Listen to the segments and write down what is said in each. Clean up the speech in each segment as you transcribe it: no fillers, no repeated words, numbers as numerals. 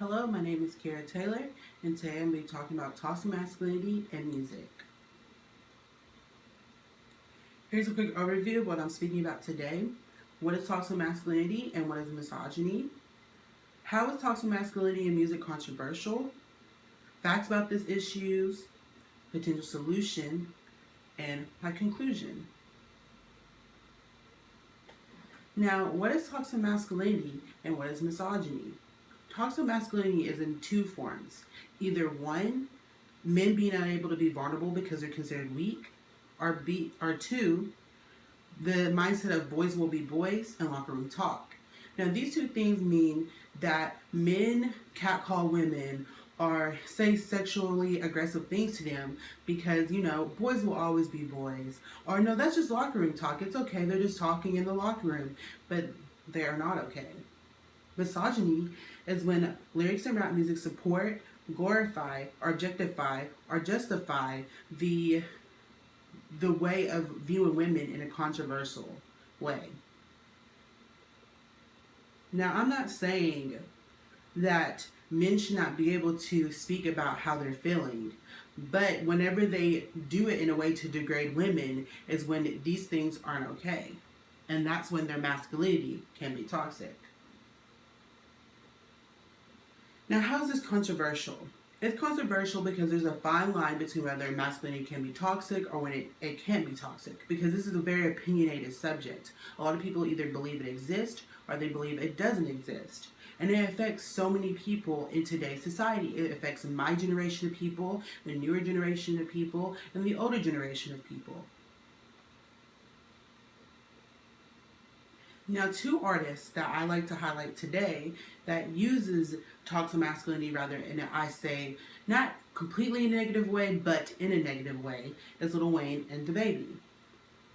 Hello, my name is Kara Taylor, and today I'm going to be talking about toxic masculinity and music. Here's a quick overview of what I'm speaking about today. What is toxic masculinity and what is misogyny? How is toxic masculinity in music controversial? Facts about these issues, potential solution, and my conclusion. Now, what is toxic masculinity and what is misogyny? Toxic masculinity is in two forms. Either one, men being unable to be vulnerable because they're considered weak, or two, the mindset of boys will be boys and locker room talk. Now, these two things mean that men catcall women or say sexually aggressive things to them because, boys will always be boys. Or no, that's just locker room talk. It's okay, they're just talking in the locker room. But they are not okay. Misogyny is when lyrics and rap music support, glorify, or objectify, or justify the way of viewing women in a controversial way. Now, I'm not saying that men should not be able to speak about how they're feeling, but whenever they do it in a way to degrade women is when these things aren't okay. And that's when their masculinity can be toxic. Now, how is this controversial? It's controversial because there's a fine line between whether masculinity can be toxic or when it can't be toxic, because this is a very opinionated subject. A lot of people either believe it exists or they believe it doesn't exist. And it affects so many people in today's society. It affects my generation of people, the newer generation of people, and the older generation of people. Now, two artists that I like to highlight today that uses toxic masculinity rather in I say not completely in a negative way, but in a negative way, is Lil Wayne and DaBaby.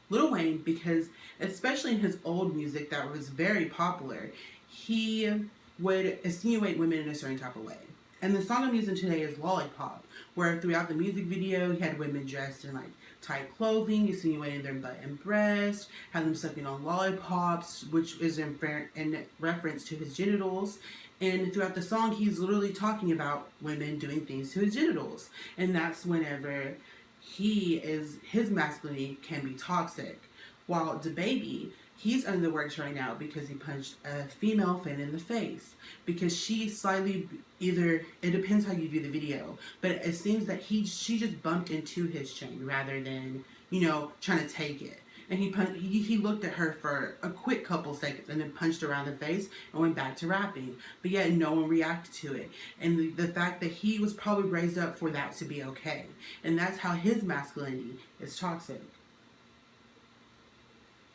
Lil Wayne, because especially in his old music that was very popular, he would insinuate women in a certain type of way. And the song I'm using today is Lollipop, where throughout the music video, he had women dressed in tight clothing, insinuating their butt and breast, had them sucking on lollipops, which is in reference to his genitals. And throughout the song, he's literally talking about women doing things to his genitals. And that's whenever his masculinity can be toxic. While DaBaby, he's under the works right now because he punched a female fan in the face. Because she slightly, it depends how you view the video, but it seems that she just bumped into his chain rather than, trying to take it. And he looked at her for a quick couple seconds and then punched her around the face and went back to rapping. But yet no one reacted to it. And the fact that he was probably raised up for that to be okay. And that's how his masculinity is toxic.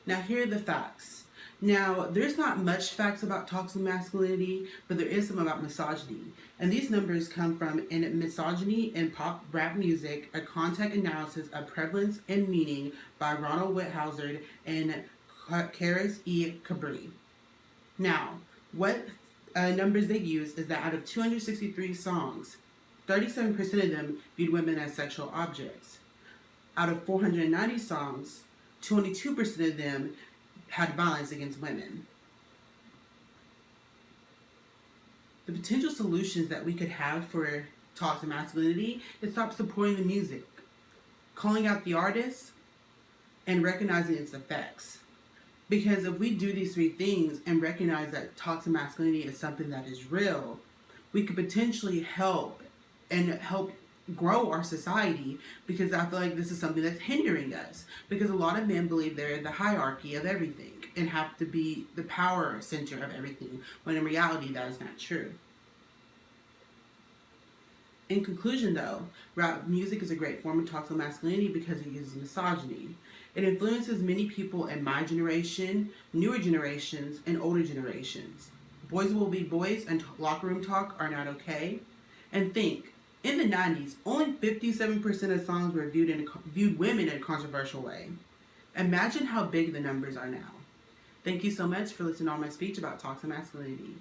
Now, here are the facts. Now, there's not much facts about toxic masculinity, but there is some about misogyny. And these numbers come from In Misogyny in Pop Rap Music, a contact analysis of prevalence and meaning by Ronald Witthauser and Karis E. Cabri. Now, what numbers they use is that out of 263 songs, 37% of them viewed women as sexual objects. Out of 490 songs, 22% of them had violence against women. The potential solutions that we could have for toxic masculinity is stop supporting the music, calling out the artists, and recognizing its effects. Because if we do these three things and recognize that toxic masculinity is something that is real, we could potentially help grow our society, because I feel like this is something that's hindering us, because a lot of men believe they're the hierarchy of everything and have to be the power center of everything, when in reality that is not true. In conclusion though, rap music is a great form of toxic masculinity because it uses misogyny. It influences many people in my generation, newer generations, and older generations. Boys will be boys and locker room talk are not okay. And think, in the 90s, only 57% of songs were viewed women in a controversial way. Imagine how big the numbers are now. Thank you so much for listening to my speech about toxic masculinity.